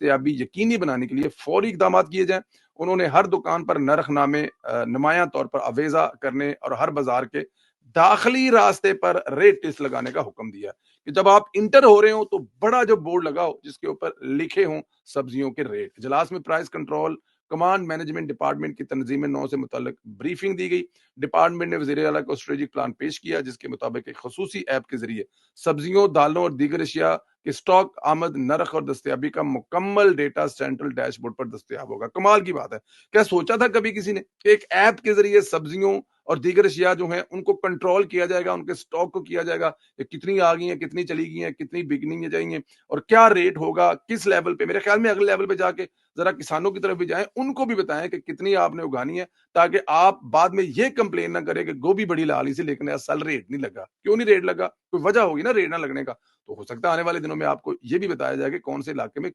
दस्तयाबी यकीनी बनाने के लिए फौरी इकदाम किए जाएँ। उन्होंने हर दुकान पर नरखनामे नुमायाँ तौर पर अवेज़ा करने और हर बाज़ार के दाखिली रास्ते पर रेट लिस्ट लगाने का हुक्म दिया कि जब आप इंटर हो रहे हो तो बड़ा जो बोर्ड लगाओ जिसके ऊपर लिखे हों सब्जियों के रेट। इजलास में price control command management department की तंजीम नौ से मुतल्लिक ब्रीफिंग दी गई। डिपार्टमेंट ने वज़ीर आला को स्ट्रेटेजिक प्लान पेश किया जिसके मुताबिक एक खसूसी ऐप के जरिए सब्जियों, दालों और दीगर अशिया के स्टॉक, आमद, नरख और दस्तयाबी का मुकम्मल डेटा सेंट्रल डैशबोर्ड पर दस्तयाब होगा। कमाल की बात है। क्या सोचा था कभी किसी ने कि एक ऐप के जरिए सब्जियों और दीगर अशिया जो हैं उनको कंट्रोल किया जाएगा, उनके स्टॉक को किया जाएगा, ये कितनी आ गई हैं, कितनी चली गई हैं, कितनी बिकनी जाएंगी और क्या रेट होगा, किस लेवल पे। मेरे ख्याल में अगले लेवल पे जाके जरा किसानों की तरफ भी जाएं, उनको भी बताएं कि कितनी आपने उगानी है, ताकि आप बाद में ये कंप्लेन ना करें कि गोभी बड़ी लाली सी लेकिन असल रेट नहीं लगा। क्यों नहीं रेट लगा? कोई वजह होगी ना रेट ना लगने का। तो हो सकता है आने वाले दिनों में आपको ये भी बताया जाए कि कौन से इलाके में